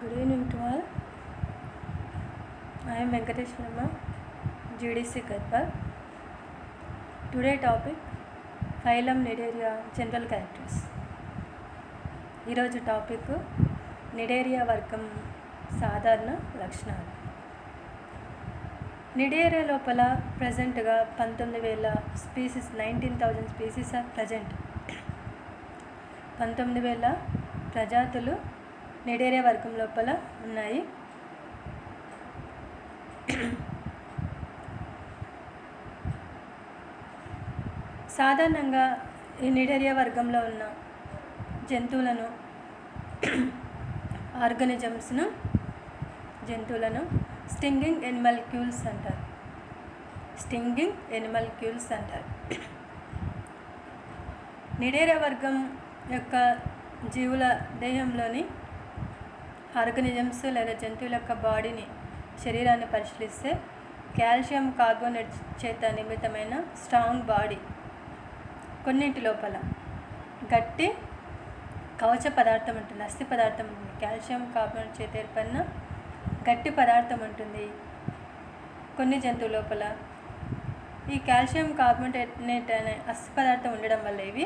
Good evening to all. I am Venkatesh Verma, GDC Kadpal. Today topic Phylum Nidaria General Characters. ఈరోజు topic cnidaria వర్గం సాధారణ లక్షణాలు. Cnidaria లోపల ప్రజెంట్గా 19,000 species 19,000 species are present. 19,000 ప్రజాతులు cnidaria వర్గం లోపల ఉన్నాయి. సాధారణంగా ఈ నిడేరియా వర్గంలో ఉన్న జంతువులను జంతువులను స్టింగింగ్ ఎనిమల్క్యూల్స్ అంటారు. నిడేరియా వర్గం యొక్క జీవుల దేహంలోని ఆర్గనిజమ్స్ లేదా జంతువుల యొక్క శరీరాన్ని పరిశీలిస్తే కాల్షియం కార్బోనేట్ చేత నిర్మితమైన స్ట్రాంగ్ బాడీ, కొన్నింటి లోపల గట్టి కవచ పదార్థం ఉంటుంది, అస్థి పదార్థం ఉంటుంది. కాల్షియం కార్బోనేట్ చేత ఏర్పడిన గట్టి పదార్థం ఉంటుంది కొన్ని జంతువుల లోపల. ఈ కాల్షియం కార్బోనేట్ అనే అస్థి పదార్థం ఉండడం వల్ల ఇవి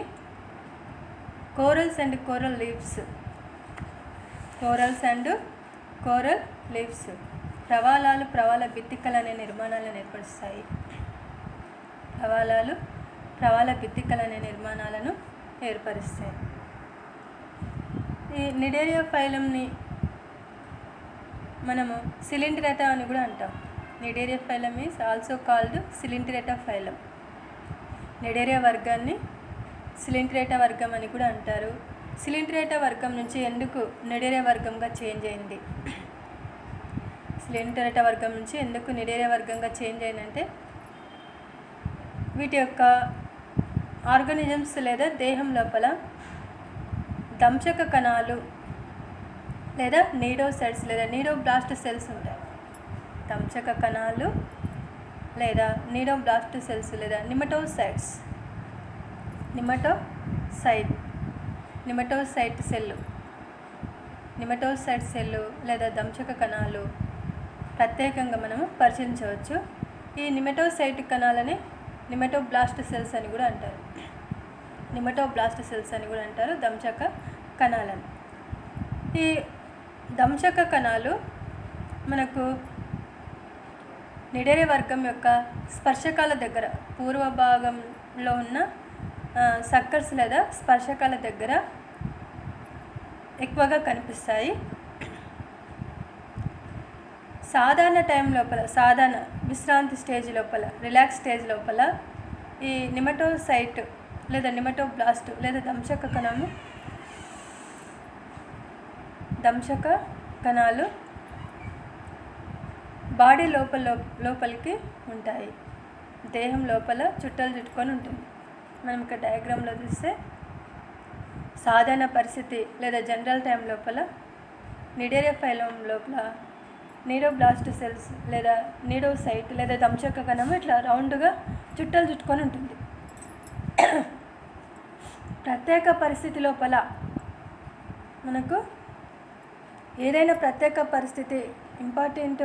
కోరల్స్ అండ్ కోరల్ లీవ్స్ ప్రవాళ భిత్తికలు అనే నిర్మాణాలను ఏర్పరుస్తాయి. ఈ నిడేరియా ఫైలంని మనము సిలిండ్రెటా అని కూడా అంటాం. Cnidaria phylum is also called coelenterata phylum. Cnidaria వర్గాన్ని సిలిండ్రెటా వర్గం అని కూడా అంటారు. సిలిండ్రెటా వర్గం నుంచి ఎందుకు నిడేరియా వర్గంగా చేంజ్ అయింది? సిలిండ్రెటా వర్గం నుంచి ఎందుకు నిడేరియా వర్గంగా చేంజ్ అయిందంటే వీటి యొక్క ఆర్గానిజమ్స్ లేదా దేహం లోపల దంశక కణాలు లేదా నీడోసైట్స్ లేదా నీడోబ్లాస్ట్ సెల్స్ ఉంటాయి. దంశక కణాలు లేదా నీడోబ్లాస్ట్ సెల్స్ లేదా నిమటోసైట్ సెల్లు లేదా దంశక కణాలు ప్రత్యేకంగా మనము పరిశీలించవచ్చు. ఈ నిమటోసైట్ కణాలని నిమటోబ్లాస్ట్ సెల్స్ అని కూడా అంటారు. దంశక కణాలను. ఈ దంశక కణాలు మనకు నిడేరియా వర్గం యొక్క స్పర్శకాల దగ్గర పూర్వ భాగంలో ఉన్న సక్కర్స్ లేదా స్పర్శకాల దగ్గర ఎక్కువగా కనిపిస్తాయి. సాధారణ విశ్రాంతి స్టేజ్ లోపల, రిలాక్స్ స్టేజ్ లోపల ఈ నిమటోసైట్ లేదా నిమటోబ్లాస్ట్ లేదా దంశక కణాలు బాడీ లోపలికి ఉంటాయి. దేహం లోపల చుట్టుకొని ఉంటుంది. మనం ఇక్కడ డయాగ్రామ్లో చూస్తే సాధారణ పరిస్థితి లేదా జనరల్ టైం లోపల నిడేరియా ఫైలం లోపల నీడోబ్లాస్ట్ సెల్స్ లేదా నీడోసైట్ లేదా దంశక కణం ఇట్లా రౌండ్గా చుట్టుకొని ఉంటుంది. ప్రత్యేక పరిస్థితి లోపల మనకు ఏదైనా ప్రత్యేక పరిస్థితి ఇంపార్టెంట్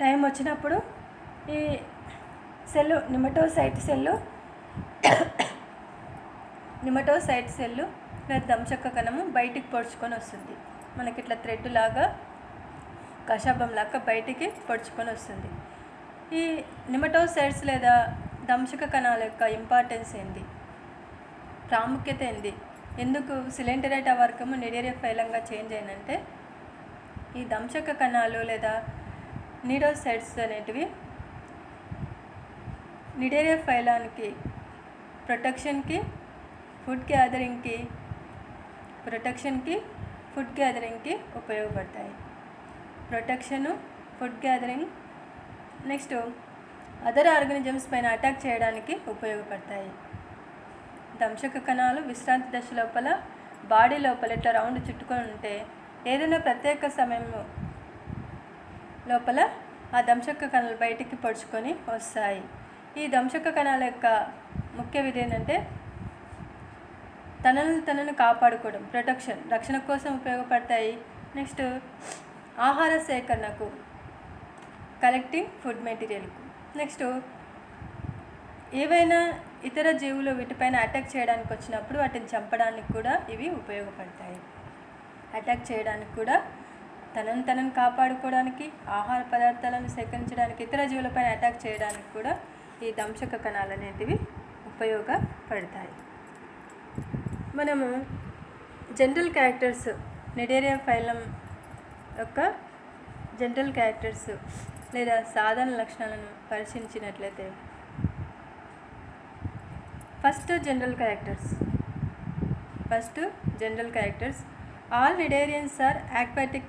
టైం వచ్చినప్పుడు ఈ నిమటోసైట్ సెల్లు లేదా దంశక కణము బయటికి పొడుచుకొని వస్తుంది. మనకి ఇట్లా థ్రెడ్ లాగా కషాపం లాగా బయటికి పొడుచుకొని వస్తుంది. ఈ నిమటోసైట్స్ లేదా దంశక కణాల యొక్క ఇంపార్టెన్స్ ఏంటి, ప్రాముఖ్యత ఏంటి, ఎందుకు సిలిండరెటా వర్గము నిడేరియా ఫైలంగా చేంజ్ అయిందంటే ఈ దంశక కణాలు లేదా నీడోసైట్స్ అనేటివి నిడేరియా ఫైలానికి ప్రొటెక్షన్కి ఫుడ్ గ్యాదరింగ్కి ఉపయోగపడతాయి. Food gathering, next other organisms పైన అటాక్ చేయడానికి ఉపయోగపడతాయి. దంశక కణాలు విశ్రాంతి దశ లోపల బాడీ లోపల ఇట్లా రౌండ్ చుట్టుకొని ఉంటే ఏదైనా ప్రత్యేక సమయం లోపల ఆ దంశక కణాలు బయటికి పొడుచుకొని వస్తాయి. ఈ దంశక కణాల యొక్క ముఖ్య విధి ఏంటంటే తనను కాపాడుకోవడం, రక్షణ కోసం ఉపయోగపడతాయి. నెక్స్ట్ ఆహార సేకరణకు, కలెక్టింగ్ ఫుడ్ మెటీరియల్కు. నెక్స్ట్ ఏవైనా ఇతర జీవులు వీటిపైన అటాక్ చేయడానికి వచ్చినప్పుడు వాటిని చంపడానికి కూడా ఇవి ఉపయోగపడతాయి. అటాక్ చేయడానికి కూడా, తనను కాపాడుకోవడానికి, ఆహార పదార్థాలను సేకరించడానికి, ఇతర జీవులపైన అటాక్ చేయడానికి కూడా ఈ దంశక కణాలు అనేటివి ఉపయోగపడతాయి. మనము జనరల్ క్యారెక్టర్స్, నిడేరియా ఫైలం యొక్క జనరల్ క్యారెక్టర్స్ లేదా సాధారణ లక్షణాలను పరిశీలించినట్లయితే, first general characters all cnidarians are aquatic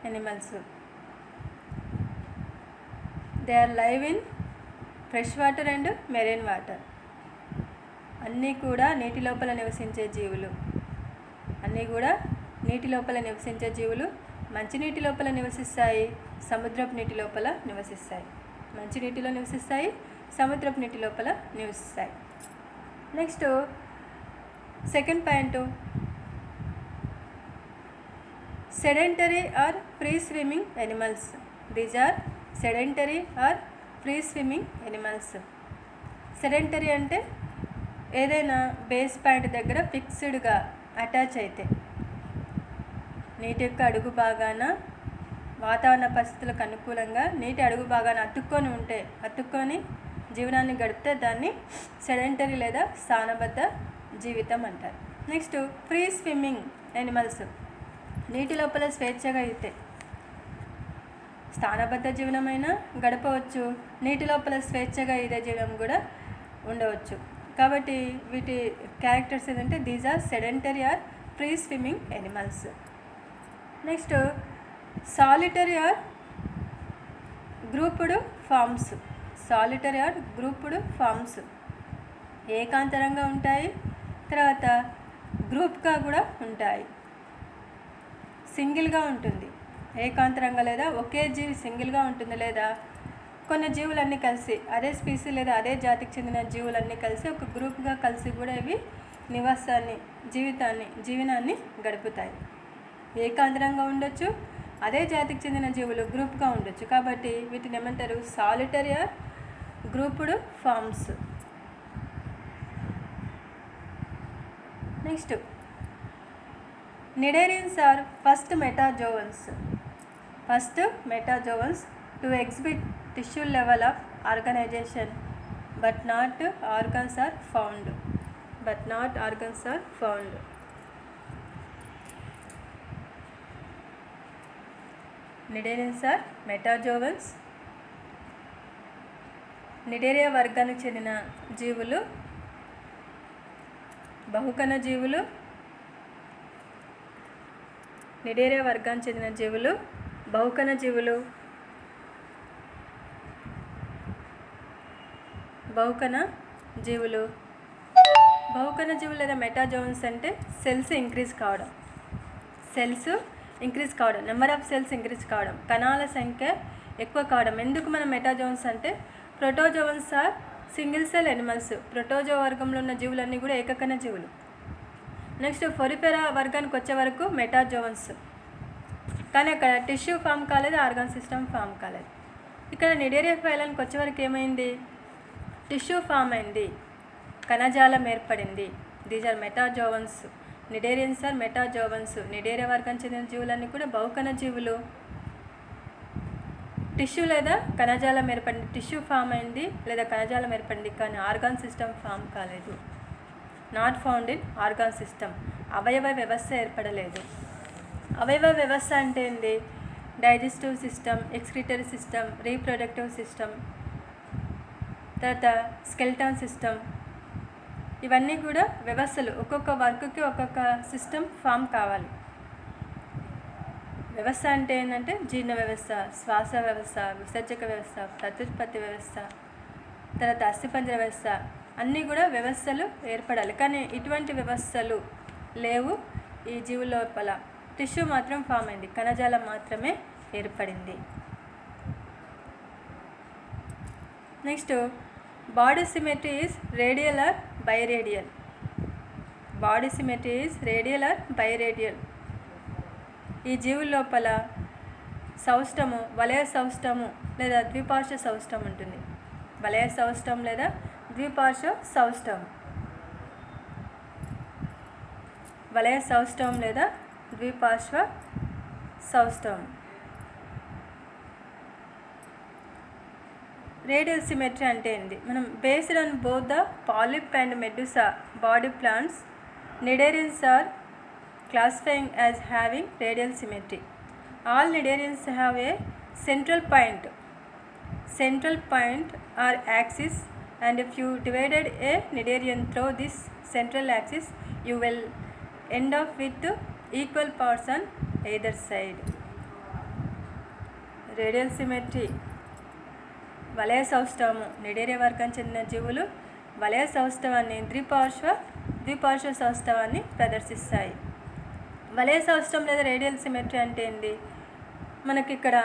animals. They are live in fresh water and marine water. అన్నీ కూడా నీటి లోపల నివసించే జీవులు మంచినీటి లోపల నివసిస్తాయి, సముద్రపు నీటి లోపల నివసిస్తాయి. మంచినీటిలో నివసిస్తాయి, సముద్రపు నీటి లోపల నివసిస్తాయి. Next second point, sedentary or free swimming animals. These are sedentary or free swimming animals. Sedentary అంటే ఏదైనా బేస్ పాయింట్ దగ్గర ఫిక్స్డ్గా అటాచ్ అయితే, నీటి యొక్క అడుగు భాగాన వాతావరణ పరిస్థితులకు అనుకూలంగా నీటి అడుగు భాగాన అతుక్కొని జీవనాన్ని గడిపితే దాన్ని సెడెంటరీ లేదా స్థానబద్ధ జీవితం అంటారు. నెక్స్ట్ ఫ్రీ స్విమ్మింగ్ ఎనిమల్స్, నీటి లోపల స్వేచ్ఛగా అయితే స్థానబద్ధ జీవనమైనా గడపవచ్చు, నీటి లోపల స్వేచ్ఛగా ఇదే జీవనం కూడా ఉండవచ్చు. కాబట్టి వీటి క్యారెక్టర్స్ ఏంటంటే these are sedentary or free swimming animals. Next solitary or grouped forms. ఏకాంతరంగా ఉంటాయి, తర్వాత గ్రూప్గా కూడా ఉంటాయి. సింగిల్గా ఉంటుంది, ఏకాంతరంగా లేదా ఒకే జీవి సింగిల్గా ఉంటుంది, లేదా కొన్ని జీవులన్నీ కలిసి అదే స్పీసీ లేదా అదే జాతికి చెందిన జీవులన్నీ కలిసి ఒక గ్రూప్గా కలిసి కూడా ఇవి జీవనాన్ని గడుపుతాయి. ఏకాంతరంగా ఉండొచ్చు, అదే జాతికి చెందిన జీవులు గ్రూప్గా ఉండొచ్చు. కాబట్టి వీటిని ఏమంటారు? Solitary or grouped forms. Next cnidarians are first metazoans to exhibit tissue level of organisation but not organs are found. Nidarians are metazoans. Cnidaria వర్గానికి చెందిన జీవులు బహుకణ జీవులు. నిడేరియా వర్గానికి చెందిన జీవులు బహుకణ జీవులు. బహుకణ జీవులు లేదా మెటాజోన్స్ అంటే సెల్స్ ఇంక్రీజ్ కావడం, నెంబర్ ఆఫ్ సెల్స్ ఇంక్రీజ్ కావడం, కణాల సంఖ్య ఎక్కువ కావడం. ఎందుకు మనం మెటాజోన్స్ అంటే protozoans are single cell animals. Protozoa వర్గంలో ఉన్న జీవులన్నీ కూడా ఏకకణ జీవులు. నెక్స్ట్ ఫోరిఫెరా వర్గానికి వచ్చే వరకు మెటాజోన్స్, కానీ అక్కడ టిష్యూ ఫామ్ కాలేదు, ఆర్గాన్ సిస్టమ్ ఫామ్ కాలేదు. ఇక్కడ నిడేరియా ఫైలానికి వచ్చే వరకు ఏమైంది? టిష్యూ ఫామ్ అయింది, కణజాలం ఏర్పడింది. These are metazoans. Cnidarians are metazoans. Cnidaria వర్గానికి చెందిన జీవులన్నీ కూడా బహుకణ జీవులు. టిష్యూ లేదా కణజాలం ఏర్పడింది, టిష్యూ ఫామ్ అయింది లేదా కణజాలం ఏర్పడింది, కానీ ఆర్గాన్ సిస్టమ్ ఫామ్ కాలేదు. Not found in organ system. అవయవ వ్యవస్థ ఏర్పడలేదు. అవయవ వ్యవస్థ అంటే ఏంటి? Digestive system, excretory system, reproductive system, తర్వాత స్కెల్టన్ సిస్టమ్. ఇవన్నీ కూడా వ్యవస్థలు. ఒక్కొక్క వర్క్కి ఒక్కొక్క సిస్టమ్ ఫామ్ కావాలి. వ్యవస్థ అంటే ఏంటంటే జీర్ణ వ్యవస్థ, శ్వాస వ్యవస్థ, విసర్జక వ్యవస్థ, ప్రత్యుత్పత్తి వ్యవస్థ, తర్వాత అస్థిపంజర వ్యవస్థ, అన్నీ కూడా వ్యవస్థలు ఏర్పడాలి. కానీ ఇటువంటి వ్యవస్థలు లేవు ఈ జీవుల లోపల. టిష్యూ మాత్రం ఫామ్ అయింది, కణజాలం మాత్రమే ఏర్పడింది. Next body symmetry is radial or biradial. Body symmetry is radial or biradial. ఈ జీవుల లోపల సౌష్టము, వలయ సౌష్టము లేదా ద్విపార్శ్వ సౌష్టం ఉంటుంది. వలయ సౌష్టం లేదా ద్విపార్శ్వ సౌష్టం. వలయ సౌష్టం లేదా ద్విపార్శ్వ సౌష్టం. రేడియల్ సిమెట్రీ అంటే ఏంటి? మనం based on both the polyp and Medusa body plants, cnidarians are classifying as having radial symmetry. All cnidarians have a central point or axis, and if you divided a cnidarian through this central axis, you will end up with equal parts on either side. Radial symmetry. వలయ సౌష్టవము, cnidaria వర్గం చెందిన జీవులు వలయ సౌష్టవాన్ని ద్విపార్శ్వ సౌష్టవాన్ని ప్రదర్శిస్తాయి. వలయ సౌష్టం లేదా radial symmetry అంటే ఏంటి? మనకి ఇక్కడ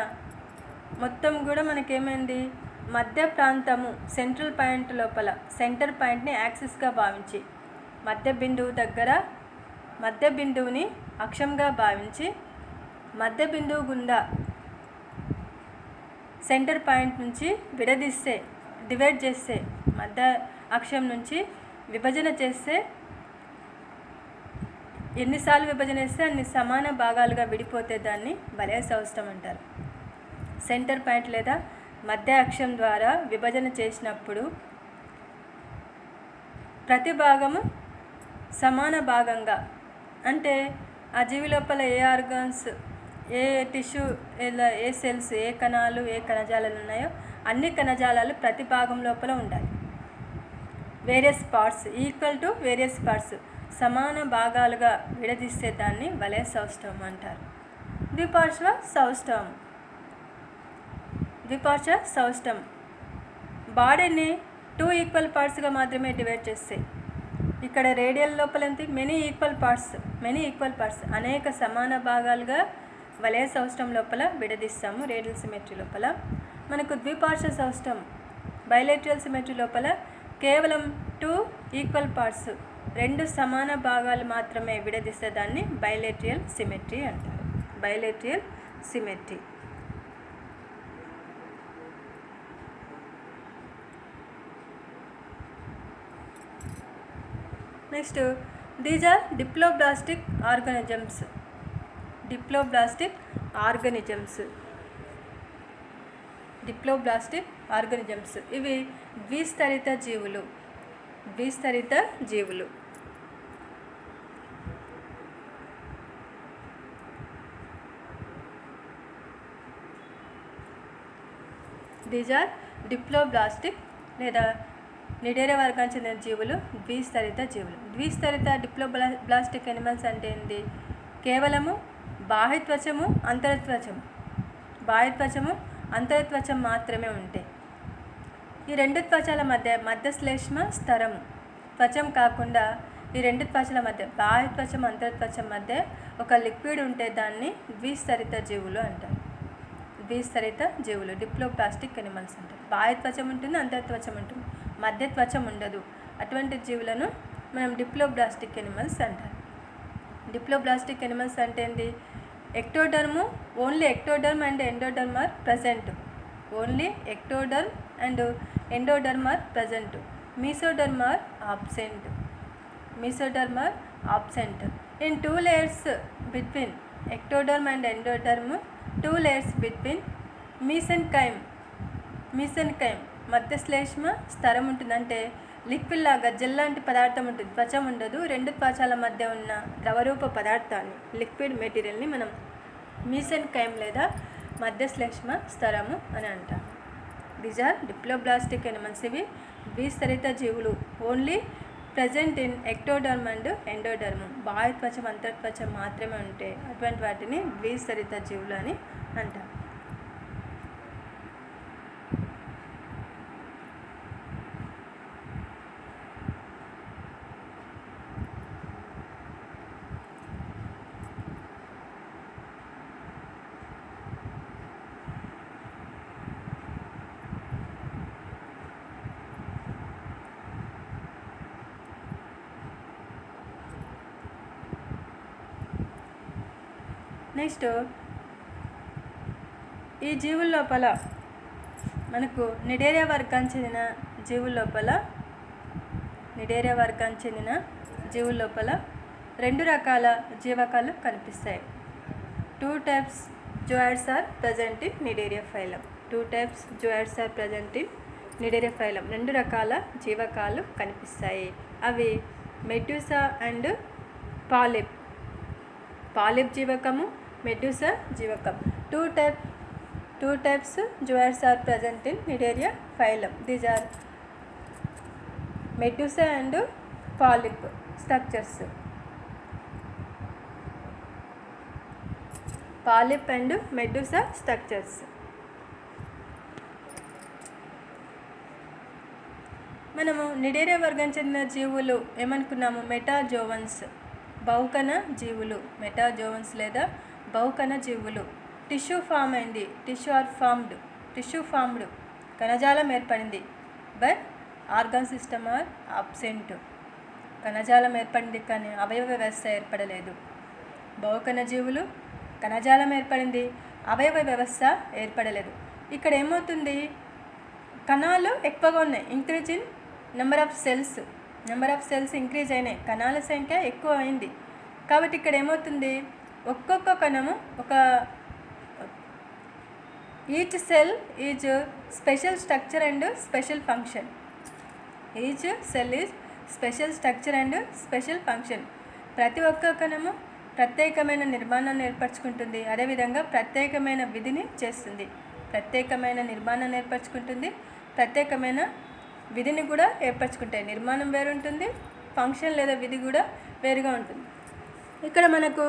మొత్తం కూడా మనకేమైంది, మధ్య ప్రాంతము సెంట్రల్ పాయింట్ లోపల సెంటర్ పాయింట్ని యాక్సిస్గా భావించి, మధ్య బిందువుని అక్షంగా భావించి, మధ్య బిందువు గుండా సెంటర్ పాయింట్ నుంచి డివైడ్ చేస్తే, మధ్య అక్షం నుంచి విభజన చేస్తే, ఎన్నిసార్లు విభజన చేస్తే అన్ని సమాన భాగాలుగా విడిపోతే దాన్ని వలయ సౌష్టం అంటారు. సెంటర్ పాయింట్ లేదా మధ్య అక్షం ద్వారా విభజన చేసినప్పుడు ప్రతి భాగము సమాన భాగంగా, అంటే ఆ జీవి లోపల ఏ ఆర్గాన్స్, ఏ టిష్యూ, ఏ సెల్స్, ఏ కణాలు, ఏ కణజాలాలు ఉన్నాయో అన్ని కణజాలాలు ప్రతి భాగం లోపల ఉండాలి. Various parts equal to various parts సమాన భాగాలుగా విడదీస్తే దాన్ని వలయ సౌష్టవం అంటారు. ద్విపార్శ్వ సౌష్టం బాడీని 2 ఈక్వల్ పార్ట్స్గా మాత్రమే డివైడ్ చేస్తాయి. ఇక్కడ రేడియల్ లోపల మెనీ ఈక్వల్ పార్ట్స్ అనేక సమాన భాగాలుగా వలయ సౌష్టం లోపల విడదీస్తాము. రేడియల్ సిమెట్రీ లోపల మనకు ద్విపార్శ్వ సౌష్టం బైలేటరల్ సిమెట్రీ లోపల కేవలం 2 ఈక్వల్ పార్ట్స్, 2 సమాన భాగాలు మాత్రమే విడదీస్తే దాన్ని బైలేటరల్ సిమెట్రీ అంటారు. Bilateral symmetry. Next, these are diploblastic organisms. ఇవి ద్విస్తరిత జీవులు. దీస్ ఆర్ డిప్లోబ్లాస్టిక్ లేదా నిడేరియా వర్గానికి చెందిన జీవులు ద్విస్తరిత డిప్లోబ్లాస్టిక్ ఎనిమల్స్ అంటే ఏంటి? కేవలము బాహ్యత్వచము అంతరత్వచం మాత్రమే ఉంటాయి. ఈ రెండు త్వచాల మధ్య శ్లేష్మ స్తరము త్వచం కాకుండా ఈ రెండు త్వచాల మధ్య బాహ్యత్వచం అంతరత్వచం మధ్య ఒక లిక్విడ్ ఉంటే దాన్ని ద్విస్తరిత జీవులు అంటారు. డిప్లోబ్లాస్టిక్ ఎనిమల్స్ అంటారు. బాహ్యత్వచం ఉంటుంది, అంతరత్వచం ఉంటుంది, మధ్య త్వచం ఉండదు. అటువంటి జీవులను మనం డిప్లోబ్లాస్టిక్ ఎనిమల్స్ అంటారు. డిప్లోబ్లాస్టిక్ ఎనిమల్స్ అంటే ఏంటి? Only ectoderm and endoderm are present. Mesoderm are absent. In 2 layers between ectoderm and endoderm, 2 layers between mesenchyme మధ్య శ్లేష్మ స్తరం ఉంటుంది. అంటే లిక్విడ్ లాగా జెల్ లాంటి పదార్థం ఉంటుంది, త్వచం ఉండదు. రెండు త్వచాల మధ్య ఉన్న ద్రవరూప పదార్థాన్ని, లిక్విడ్ మెటీరియల్ని మనం మీసెన్కైమ్ లేదా మధ్య శ్లేష్మ స్తరము అని అంటాం. These are diploblastic animals. ఇవి ద్విస్తరిత జీవులు. Only present in ectoderm and endoderm. బాహ్యత్వచం అంతర్త్వచం మాత్రమే ఉంటాయి. అటువంటి వాటిని ద్విస్తరిత జీవులు అని అంటాం. నెక్స్ట్ ఈ జీవుల లోపల మనకు నిడేరియా వర్గానికి చెందిన జీవుల లోపల 2 రకాల జీవకాలు కనిపిస్తాయి. 2 types zooids are present in Cnidaria phylum. 2 types zooids are present in Cnidaria phylum. 2 రకాల జీవకాలు కనిపిస్తాయి. అవి మెడ్యూసా అండ్ పాలిప్. పాలిప్ జీవకము, మెడ్యూసా జీవకం. 2 types zooids are present in Cnidaria phylum. These are medusa and polyp structures. Polyp and medusa structures. మనము Cnidaria వర్గం చెందిన జీవులు ఏమనుకున్నాము? మెటాజోవన్స్, బహుకణ జీవులు. మెటాజోవన్స్ లేదా బహుకణ జీవులు. టిష్యూ ఫామ్ అయింది, టిష్యూ ఫామ్డ్, కణజాలం ఏర్పడింది. But organ system are absent. కణజాలం ఏర్పడింది కానీ అవయవ వ్యవస్థ ఏర్పడలేదు. బహుకణ జీవులు, కణజాలం ఏర్పడింది, అవయవ వ్యవస్థ ఏర్పడలేదు. ఇక్కడ ఏమవుతుంది? కణాలు ఎక్కువగా ఉన్నాయి. Increase in number of cells increase అయినాయి, కణాల సంఖ్య ఎక్కువ అయింది. కాబట్టి ఇక్కడ ఏమవుతుంది? ఒక్కొక్క కణము each cell is special structure and special function. Each cell is special structure and special function. ప్రతి ఒక్క కణము ప్రత్యేకమైన నిర్మాణాన్ని ఏర్పరచుకుంటుంది, అదేవిధంగా ప్రత్యేకమైన విధిని చేస్తుంది. ప్రత్యేకమైన నిర్మాణాన్ని ఏర్పరచుకుంటుంది, ప్రత్యేకమైన విధిని కూడా ఏర్పరచుకుంటాయి. నిర్మాణం వేరు ఉంటుంది, ఫంక్షన్ లేదా విధి కూడా వేరుగా ఉంటుంది. ఇక్కడ మనకు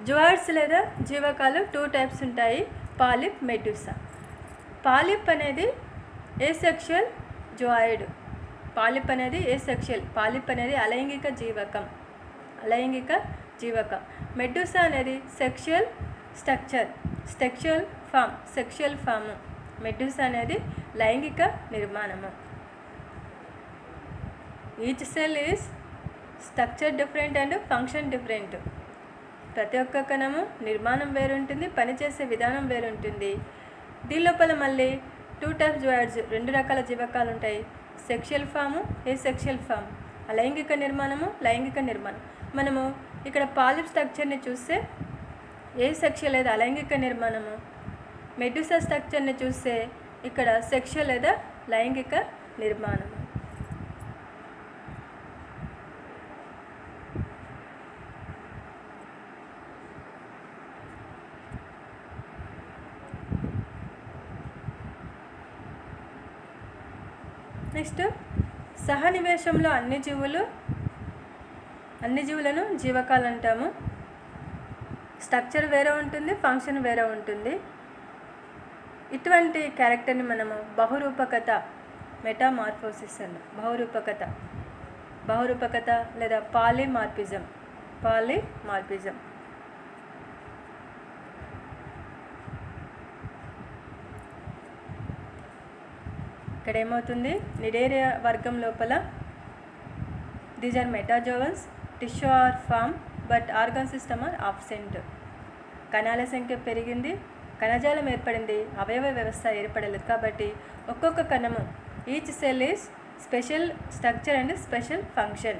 జూయిడ్స్ లేదా జీవకాలు 2 types ఉంటాయి, పాలిప్, మెడ్యూసా. పాలిప్ అనేది ఏసెక్షువల్ జూయిడ్. పాలిప్ అనేది అలైంగిక జీవకం. మెడ్యూసా అనేది సెక్షువల్ ఫామ్. మెడ్యూసా అనేది లైంగిక నిర్మాణము. Each cell is structure different and function different. ప్రతి ఒక్క కణము నిర్మాణం వేరుంటుంది, పనిచేసే విధానం వేరుంటుంది. దీని లోపల మళ్ళీ 2 types జూయిడ్స్, 2 రకాల జీవకాలు ఉంటాయి. Sexual form, asexual form. అలైంగిక నిర్మాణము, లైంగిక నిర్మాణం. మనము ఇక్కడ పాలిప్ స్ట్రక్చర్ని చూస్తే ఏసెక్షువల్ లేదా అలైంగిక నిర్మాణము, మెడ్యూసా స్ట్రక్చర్ని చూస్తే ఇక్కడ సెక్షువల్ లేదా లైంగిక నిర్మాణము. నెక్స్ట్ సహనివేశంలో అన్ని జీవులను జీవకాలు అంటాము. స్ట్రక్చర్ వేరే ఉంటుంది, ఫంక్షన్ వేరే ఉంటుంది. ఇటువంటి క్యారెక్టర్ని మనము బహురూపకత, మెటామార్ఫోసిస్ అన్నాం. బహురూపకత లేదా పాలిమార్ఫిజం. ఇక్కడ ఏమవుతుంది? నిడేరియా వర్గం లోపల these are metazoans, tissue are form, but organ system are absent. కణాల సంఖ్య పెరిగింది, కణజాలం ఏర్పడింది, అవయవ వ్యవస్థ ఏర్పడలేదు. కాబట్టి ఒక్కొక్క కణము, each cell is special structure and special function.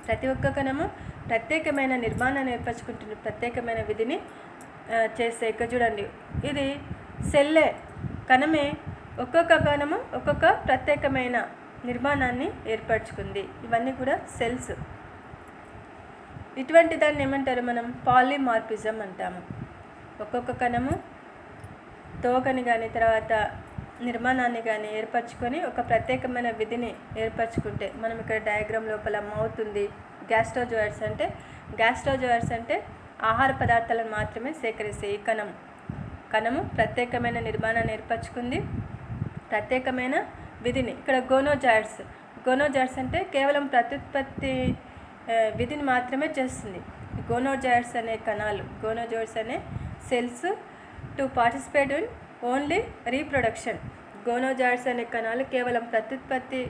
ప్రతి ఒక్క కణము ప్రత్యేకమైన నిర్మాణాన్ని ఏర్పరచుకుంటుంది, ప్రత్యేకమైన విధిని చేస్తే. ఇక్కడ చూడండి, ఇది సెల్లే, కణమే. ఒక్కొక్క కణము ఒక్కొక్క ప్రత్యేకమైన నిర్మాణాన్ని ఏర్పరచుకుంది. ఇవన్నీ కూడా సెల్స్. ఇటువంటి దాన్ని ఏమంటారు? మనం పాలిమార్ఫిజం అంటాము. ఒక్కొక్క కణము తోకని కానీ తర్వాత నిర్మాణాన్ని కానీ ఏర్పరచుకొని ఒక ప్రత్యేకమైన విధిని ఏర్పరచుకుంటే, మనం ఇక్కడ డయాగ్రామ్ లోపల మౌత్ ఉంది. గ్యాస్ట్రోజోయిడ్స్ అంటే ఆహార పదార్థాలను మాత్రమే సేకరిస్తే ఈ కణము ప్రత్యేకమైన నిర్మాణాన్ని ఏర్పరచుకుంది, ప్రత్యేకమైన విధిని. ఇక్కడ గోనోజాయిడ్స్ అంటే కేవలం ప్రత్యుత్పత్తి విధిని మాత్రమే చేస్తుంది. గోనోజాయిడ్స్ అనే కణాలు, గోనోజాయిడ్స్ అనే cells to participate in only reproduction. Gonozooids అనే కణాలు కేవలం ప్రత్యుత్పత్తి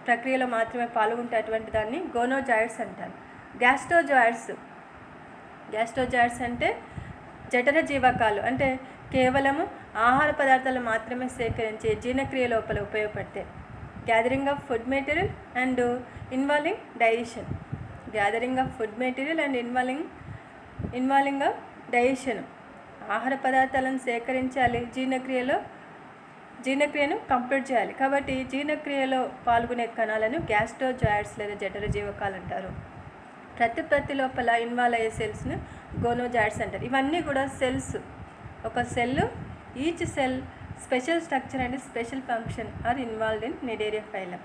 ప్రక్రియలో మాత్రమే పాల్గొంటే అటువంటి దాన్ని గోనోజాయిడ్స్ అంటారు. గ్యాస్ట్రోజాయిడ్స్ అంటే జఠర జీవకాలు, అంటే కేవలము ఆహార పదార్థాలు మాత్రమే సేకరించి జీర్ణక్రియ లోపల ఉపయోగపడతాయి. Gathering of food material and involving digestion. Gathering of food material and involving of digestion. ఆహార పదార్థాలను సేకరించాలి, జీర్ణక్రియను కంప్లీట్ చేయాలి. కాబట్టి జీర్ణక్రియలో పాల్గొనే కణాలను గ్యాస్ట్రోజాయిడ్స్ లేదా జఠర జీవకాలు అంటారు. ప్రతి లోపల ఇన్వాల్వ్ అయ్యే సెల్స్ను గోనోజాయిడ్స్ అంటారు. ఇవన్నీ కూడా సెల్స్. ఒక cell, each cell special structure and special function are involved in Cnidaria phylum.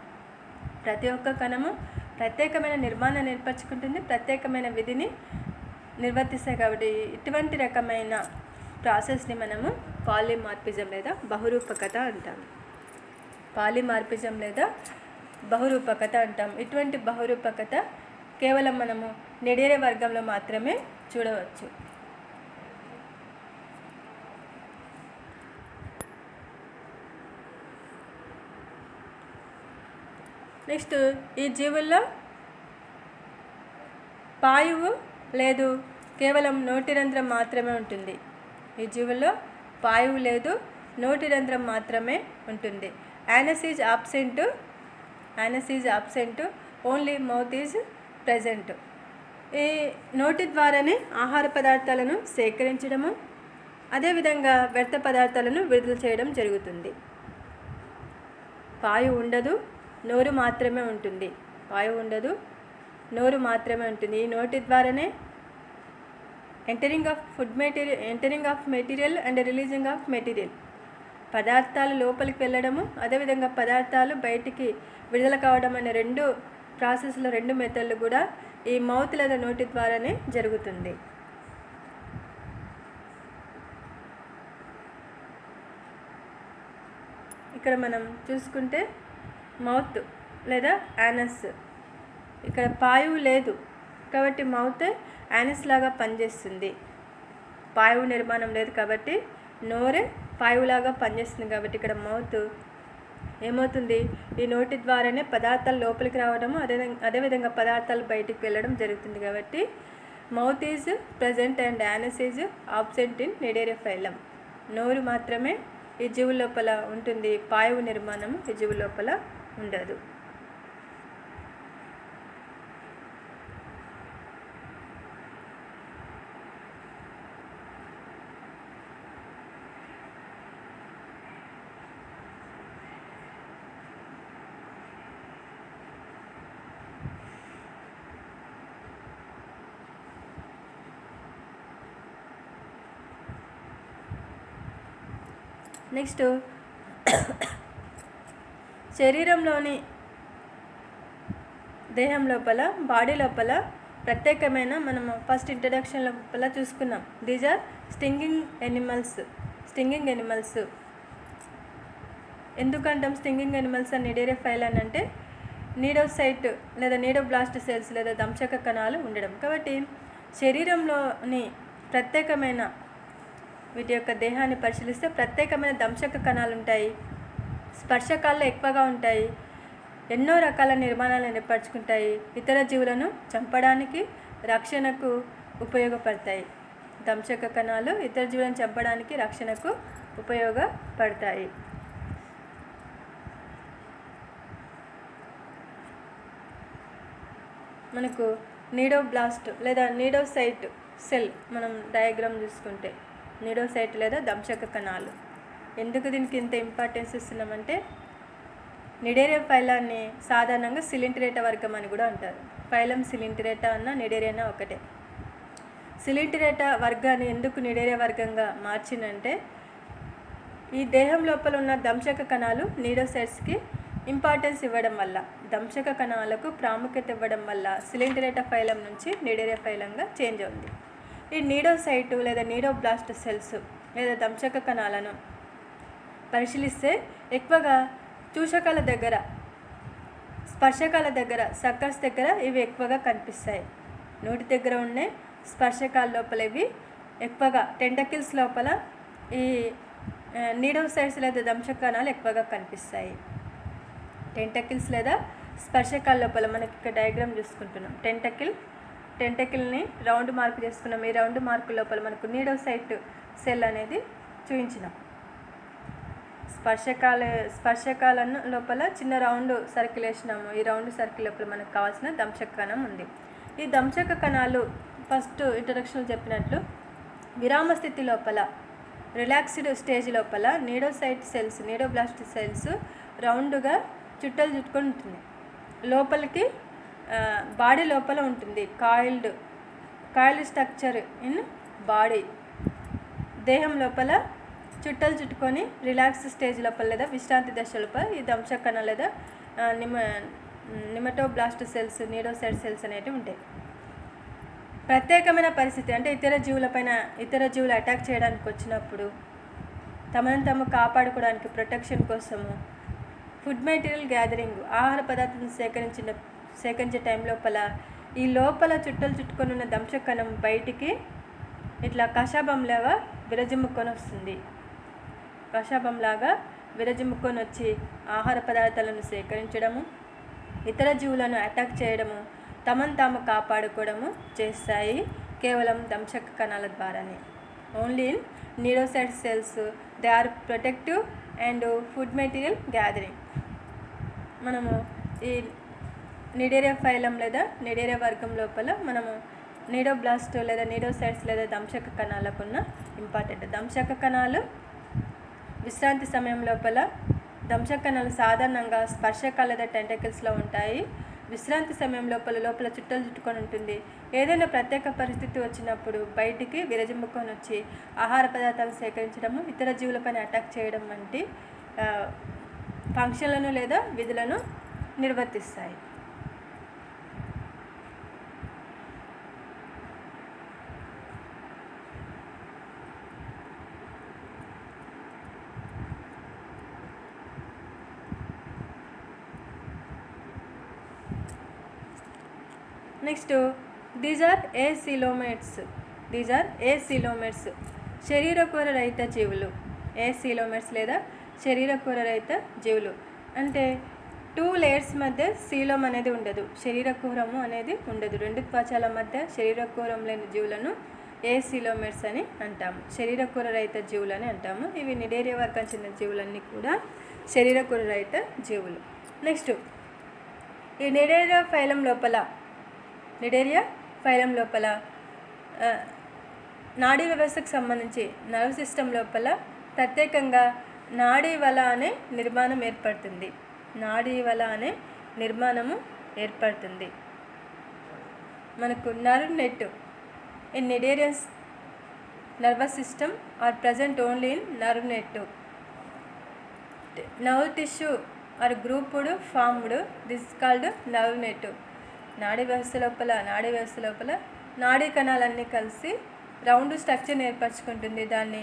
ప్రతి ఒక్క కణము ప్రత్యేకమైన నిర్మాణాన్ని ఏర్పరచుకుంటుంది, ప్రత్యేకమైన విధిని నిర్వర్తిస్తాయి. కాబట్టి ఇటువంటి రకమైన ప్రాసెస్ని మనము పాలిమార్ఫిజం లేదా బహురూపకత అంటాము. పాలిమార్ఫిజం లేదా బహురూపకత అంటాం. ఇటువంటి బహురూపకత కేవలం మనము నిడేరియా వర్గంలో మాత్రమే చూడవచ్చు. నెక్స్ట్, ఈ జీవుల్లో పాయువు లేదు, కేవలం నోటి రంధ్రం మాత్రమే ఉంటుంది. ఈ జీవుల్లో పాయువు లేదు, నోటి రంధ్రం మాత్రమే ఉంటుంది. Anus is absent, only mouth is present. ఈ నోటి ద్వారానే ఆహార పదార్థాలను సేకరించడము, అదేవిధంగా వ్యర్థ పదార్థాలను విడుదల చేయడం జరుగుతుంది. పాయువు ఉండదు, నోరు మాత్రమే ఉంటుంది. పాయువు ఉండదు, నోరు మాత్రమే ఉంటుంది. ఈ నోటి ద్వారానే entering of material and releasing of material. పదార్థాలు లోపలికి వెళ్ళడము, అదేవిధంగా పదార్థాలు బయటికి విడుదల కావడం అనే రెండు ప్రాసెస్లో, రెండు మెథడ్లు కూడా ఈ మౌత్ లేదా నోటి ద్వారానే జరుగుతుంది. ఇక్కడ మనం చూసుకుంటే మౌత్ లేదా యానస్, ఇక్కడ పాయువు లేదు కాబట్టి మౌత్ యానస్ లాగా పనిచేస్తుంది. పాయువు నిర్మాణం లేదు కాబట్టి నోరే పాయువులాగా పనిచేస్తుంది. కాబట్టి ఇక్కడ మౌత్ ఏమవుతుంది, ఈ నోటి ద్వారానే పదార్థాలు లోపలికి రావడము, అదేవిధంగా పదార్థాలు బయటికి వెళ్ళడం జరుగుతుంది. కాబట్టి mouth is present and anus is absent in Cnidaria phylum. నోరు మాత్రమే ఈ జీవు లోపల ఉంటుంది, పాయువు నిర్మాణం ఈ జీవు లోపల ఉండదు. నెక్స్ట్, శరీరంలోని దేహం లోపల, బాడీ లోపల ప్రత్యేకమైన, మనము ఫస్ట్ ఇంట్రడక్షన్ లోపల చూసుకున్నాం, దీస్ ఆర్ స్టింగింగ్ ఎనిమల్స్. ఎందుకంటాం స్టింగింగ్ ఎనిమల్స్ అని నిడేరియా ఫైలం అంటే నీడోసైట్ లేదా నీడోబ్లాస్ట్ సెల్స్ లేదా దంశక కణాలు ఉండడం. కాబట్టి శరీరంలోని ప్రత్యేకమైన వీటి యొక్క దేహాన్ని పరిశీలిస్తే ప్రత్యేకమైన దంశక కణాలు ఉంటాయి, స్పర్శకాల్లో ఎక్కువగా ఉంటాయి, ఎన్నో రకాల నిర్మాణాలను ఏర్పరచుకుంటాయి, ఇతర జీవులను చంపడానికి, రక్షణకు ఉపయోగపడతాయి. దంశక కణాలు ఇతర జీవులను చంపడానికి, రక్షణకు ఉపయోగపడతాయి. మనకు నీడోబ్లాస్ట్ లేదా నీడోసైట్ సెల్ మనం డయాగ్రామ్ చూసుకుంటే, నీడోసైట్ లేదా దంశక కణాలు. ఎందుకు దీనికి ఇంత ఇంపార్టెన్స్ ఇస్తున్నామంటే, నిడేరియా ఫైలాన్ని సాధారణంగా సిలింటిరేటా వర్గం అని కూడా అంటారు. ఫైలం సిలింటిరేటా అన్న నిడేరియా ఒకటే. సిలింటిరేటా వర్గాన్ని ఎందుకు నిడేరియా వర్గంగా మార్చిందంటే, ఈ దేహం లోపల ఉన్న దంశక కణాలు నీడోసైట్స్కి ఇంపార్టెన్స్ ఇవ్వడం వల్ల, దంశక కణాలకు ప్రాముఖ్యత ఇవ్వడం వల్ల సిలింటిరేటా ఫైలం నుంచి నిడేరియా ఫైలంగా చేంజ్ అవుతుంది. ఈ నీడోసైటు లేదా నీడోబ్లాస్ట్ సెల్స్ లేదా దంశక కణాలను పరిశీలిస్తే ఎక్కువగా చూషకాల దగ్గర, స్పర్శకాల దగ్గర, సక్కర్స్ దగ్గర ఇవి ఎక్కువగా కనిపిస్తాయి. నోటి దగ్గర ఉండే స్పర్శకాల లోపల ఇవి ఎక్కువగా, టెంటకిల్స్ లోపల ఈ నీడోసైట్స్ లేదా దంశక కణాలు ఎక్కువగా కనిపిస్తాయి. టెంటకిల్స్ లేదా స్పర్శకాల లోపల మనకి ఇక్కడ డయాగ్రామ్ చూసుకుంటున్నాం. టెంటకిల్ టెంటకిల్ని రౌండ్ మార్క్ చేసుకున్నాం. ఈ రౌండ్ మార్క్ లోపల మనకు నీడోసైట్ సెల్ అనేది చూపించినాం. స్పర్శకాలను లోపల చిన్న రౌండ్ సర్కిల్ వేసినాము. ఈ రౌండ్ సర్కిల్ లోపల మనకు కావాల్సిన దంశక కణం ఉంది. ఈ దంశక కణాలు ఫస్ట్ ఇంట్రడక్షన్లో చెప్పినట్లు విరామ స్థితి లోపల రిలాక్స్డ్ స్టేజ్ లోపల నీడోబ్లాస్ట్ సెల్స్ రౌండ్గా చుట్టలు చుట్టుకొని ఉంటుంది. లోపలికి బాడీ లోపల ఉంటుంది. కాయిల్డ్ స్ట్రక్చర్ ఇన్ బాడీ, దేహం లోపల చుట్టలు చుట్టుకొని రిలాక్స్ స్టేజ్ లోపల లేదా విశ్రాంతి దశ లోపల ఈ దంశక కణాలు లేదా నిమటోబ్లాస్ట్ సెల్స్, నీడోసైట్ సెల్స్ అనేటివి ఉంటాయి. ప్రత్యేకమైన పరిస్థితి అంటే ఇతర జీవులు అటాక్ చేయడానికి వచ్చినప్పుడు తమను తాము కాపాడుకోవడానికి ప్రొటెక్షన్ కోసము ఫుడ్ మెటీరియల్ గ్యాదరింగ్, ఆహార పదార్థాలను సేకరించే టైం లోపల ఈ లోపల చుట్టలు చుట్టుకొని ఉన్న దంశక కణం బయటికి ఇట్లా కషాబంలాగా విరజిమ్ముకొని వస్తుంది. కషాబంలాగా విరజిమ్ముకొని వచ్చి ఆహార పదార్థాలను సేకరించడము, ఇతర జీవులను అటాక్ చేయడము, తమను తాము కాపాడుకోవడము చేస్తాయి కేవలం దంశక కణాల ద్వారానే. Only in cnidocyte cells they are protective and food material gathering. మనము ఈ నిడేరియా ఫైలం లేదా నిడేరియా వర్గం లోపల మనము నీడోబ్లాస్ట్ లేదా నీడోసైట్స్ లేదా దంశక కణాలకున్న ఇంపార్టెంట్. దంశక కణాలు విశ్రాంతి సమయం లోపల దంశక కణాలు సాధారణంగా స్పర్శకాల లేదా టెంటకిల్స్లో ఉంటాయి. విశ్రాంతి సమయం లోపల చుట్టలు చుట్టుకొని ఉంటుంది. ఏదైనా ప్రత్యేక పరిస్థితి వచ్చినప్పుడు బయటికి విరజిమ్ముకొని వచ్చి ఆహార పదార్థాలు సేకరించడము, ఇతర జీవులపైన అటాక్ చేయడం వంటి ఫంక్షన్లను లేదా విధులను నిర్వర్తిస్తాయి. నెక్స్ట్ దీస్ ఆర్ ఏసిలోమేట్స్ శరీరకోర రహిత జీవులు. ఏసిలోమేట్స్ లేదా శరీరకోర రహిత జీవులు అంటే 2 లేయర్స్ మధ్య సీలోమ్ అనేది ఉండదు, శరీరకోరము అనేది ఉండదు. 2 త్వచాల మధ్య శరీరకోరం లేని జీవులను ఏసిలోమేట్స్ అని అంటాము. శరీరకోర రహిత జీవులు అని అంటాము. ఇవి నిడేరియా వర్గం చెందిన జీవులన్నీ కూడా శరీరకోర రహిత జీవులు. నెక్స్ట్ ఈ నిడేరియా ఫైలం లోపల నాడీ వ్యవస్థకు సంబంధించి నర్వ్ సిస్టమ్ లోపల ప్రత్యేకంగా నాడీ వల అనే నిర్మాణం ఏర్పడుతుంది. మనకు nerve net in cnidarians nervous system are present only in nerve net. Nerve tissue are grouped formed this called nerve net. నాడీ వ్యవస్థ లోపల నాడీ కణాలన్నీ కలిసి రౌండ్ స్ట్రక్చర్ని ఏర్పరచుకుంటుంది. దాన్ని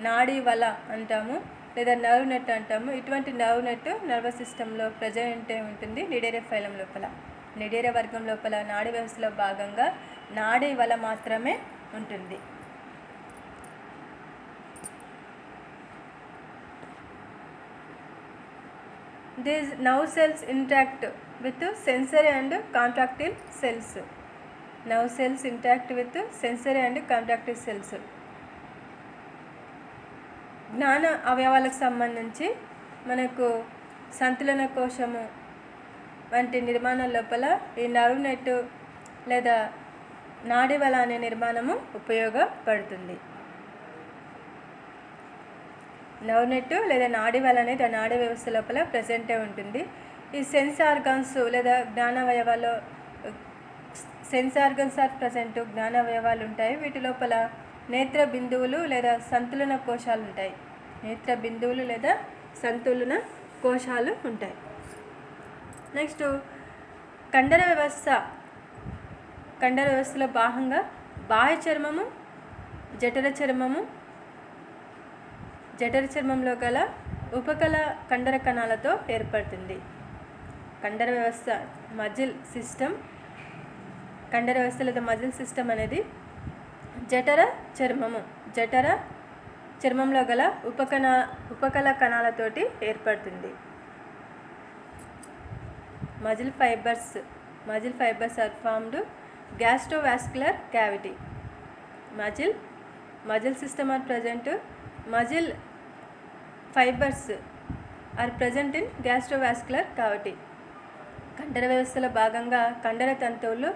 నాడీ వల అంటాము లేదా నర్వ్ నెట్ అంటాము. ఇటువంటి నర్వ్ నెట్ నర్వస్ సిస్టంలో ప్రజెంట్ ఉంటుంది నిడేరియా ఫైలం లోపల. నిడేరియా వర్గం లోపల నాడీ వ్యవస్థలో భాగంగా నాడీ వల మాత్రమే ఉంటుంది. These nerve cells interact with sensory and contractile cells. Nerve cells interact with sensory and contractile cells. జ్ఞాన అవయవాలకు సంబంధించి మనకు సంతులన కోశము వంటి నిర్మాణం లోపల ఈ నర్వ్ నెట్ లేదా నాడీ వల అనే నిర్మాణము ఉపయోగపడుతుంది. నర్వ్ నెట్ లేదా నాడీ వల అనేది ఆ నాడీ వ్యవస్థ లోపల ప్రెసెంటే ఉంటుంది. ఈ సెన్స్ ఆర్గాన్స్ లేదా జ్ఞానావయవాలు ఆర్ ప్రజెంట్ జ్ఞానావయవాలు ఉంటాయి. వీటి లోపల నేత్ర బిందువులు లేదా సంతులన కోశాలు ఉంటాయి. నెక్స్ట్ కండర వ్యవస్థలో భాగంగా బాహ్య చర్మము, జఠర చర్మంలో గల ఉపకల కండర కణాలతో ఏర్పడుతుంది. కండర వ్యవస్థ లేదా మజిల్ సిస్టమ్ అనేది జఠర చర్మంలో గల ఉపకల కణాలతోటి ఏర్పడుతుంది. Muscle fibres are formed gastrovascular cavity. Muscle system are present. Muscle fibres are present in gastrovascular cavity. కండర వ్యవస్థలో భాగంగా కండర తంతువులు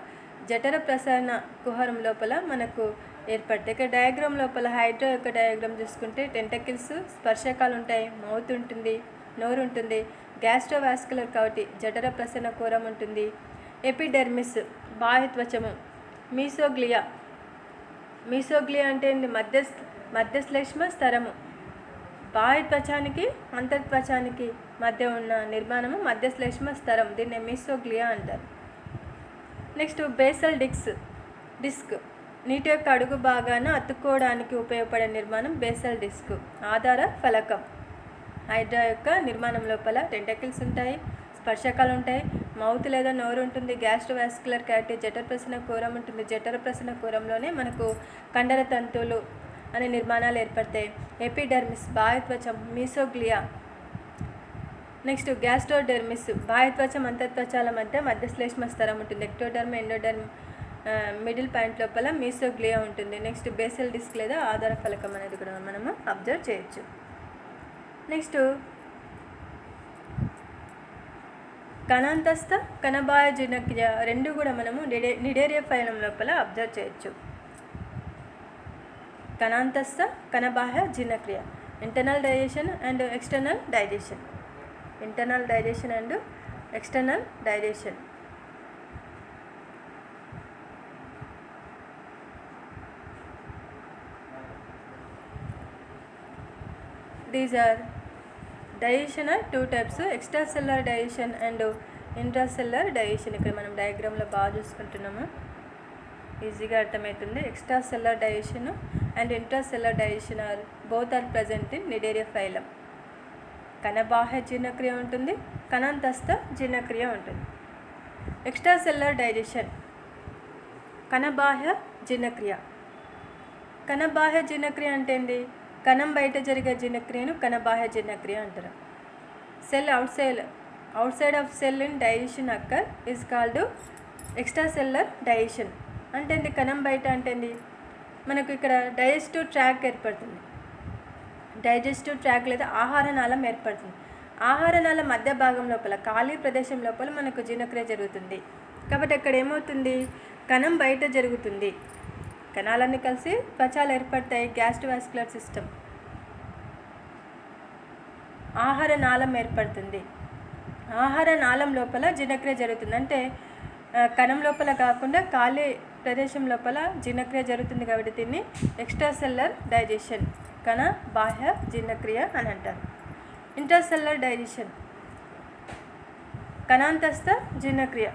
జఠర ప్రసరణ కుహరం లోపల మనకు ఏర్పడతాయి. ఇక్కడ డయాగ్రామ్ లోపల హైడ్రా యొక్క డయాగ్రామ్ చూసుకుంటే టెంటకిల్స్, స్పర్శకాలు ఉంటాయి, మౌత్ ఉంటుంది, నోరు ఉంటుంది. గ్యాస్ట్రోవాస్కులర్ క్యావిటీ జఠర ప్రసరణ కుహరం ఉంటుంది. ఎపిడెర్మిస్ బాహ్యత్వచము. మీసోగ్లియా అంటే మధ్యశ్లేష్మ స్తరము. బాహ్యత్వచానికి అంతర్త్వచానికి మధ్య ఉన్న నిర్మాణము మధ్యశ్లేష్మ స్తరం. దీన్ని మీసోగ్లియా అంటారు. Next basal disc. నీటి యొక్క అడుగు భాగాన అతుక్కోవడానికి ఉపయోగపడే నిర్మాణం బేసల్ డిస్క్. ఆధార ఫలకం. హైడ్రా యొక్క నిర్మాణం లోపల టెంటకిల్స్ ఉంటాయి, స్పర్శకాలు ఉంటాయి, మౌత్ లేదా నోరు ఉంటుంది. గ్యాస్ట్రోవాస్కులర్ క్యావిటీ జఠర ప్రసరణ కుహరం ఉంటుంది. జఠర ప్రసరణ కుహరంలోనే మనకు కండర తంతువులు అనే నిర్మాణాలు ఏర్పడతాయి. ఎపిడెర్మిస్ బాహ్యత్వచం, మీసోగ్లియా. నెక్స్ట్ గ్యాస్ట్రోడెర్మిస్ బాహ్యత్వచం అంతర్త్వచాల మధ్య మధ్యశ్లేష్మ స్తరం ఉంటుంది. ఎక్టోడర్మ్, ఎండోడర్మ్ మిడిల్ పాయింట్ లోపల మీసోగ్లియా ఉంటుంది. నెక్స్ట్ బేసల్ డిస్క్ లేదా ఆధార ఫలకం అనేది కూడా మనము అబ్జర్వ్ చేయొచ్చు. నెక్స్ట్ కణాంతస్థ కణబాహ్య జీర్ణక్రియ రెండు కూడా మనము నిడేరియా ఫైలం లోపల అబ్జర్వ్ చేయొచ్చు. కణాంతస్థ కణబాహ్య జీర్ణక్రియ, internal digestion and external digestion. Internal digestion and external digestion. These are digestion are two types, extracellular digestion and intracellular digestion. ఇక్కడ మనం డయాగ్రామ్లో బాగా చూసుకుంటున్నాము, ఈజీగా అర్థమవుతుంది. Extracellular digestion and intracellular digestion both are present in Cnidaria phylum. కణబాహ్య జీర్ణక్రియ ఉంటుంది, కణాంతస్థ జీర్ణక్రియ ఉంటుంది. ఎక్స్ట్రాసెల్యులర్ డైజెషన్ కణబాహ్య జీర్ణక్రియ. కణబాహ్య జీర్ణక్రియ అంటే ఏంటి? కణం బయట జరిగే జీర్ణక్రియను కణబాహ్య జీర్ణక్రియ అంటారు. Cell outside of cell in digestion occur is called extracellular digestion. అంటే ఏంటి? కణం బయట అంటే ఏంటి? మనకు ఇక్కడ డైజెస్టివ్ ట్రాక్ ఏర్పడుతుంది. డైజెస్టివ్ ట్రాక్ లేదా ఆహార నాళం ఏర్పడుతుంది. ఆహార నాళం మధ్య భాగం లోపల ఖాళీ ప్రదేశం లోపల మనకు జీర్ణక్రియ జరుగుతుంది. కాబట్టి అక్కడ ఏమవుతుంది? కణం బయట జరుగుతుంది. కణాలన్నీ కలిసి త్వచాలు ఏర్పడతాయి. Gastrovascular system. ఆహార నాళం ఏర్పడుతుంది. ఆహార నాళం లోపల జీర్ణక్రియ జరుగుతుంది. అంటే కణం లోపల కాకుండా ఖాళీ ప్రదేశం లోపల జీర్ణక్రియ జరుగుతుంది. కాబట్టి దీన్ని ఎక్స్ట్రాసెల్యులర్ డైజెషన్, కణ బాహ్య జీర్ణక్రియ అని అంటారు. ఇంట్రాసెల్యులర్ డైజెషన్ కణాంతస్థ జీర్ణక్రియ.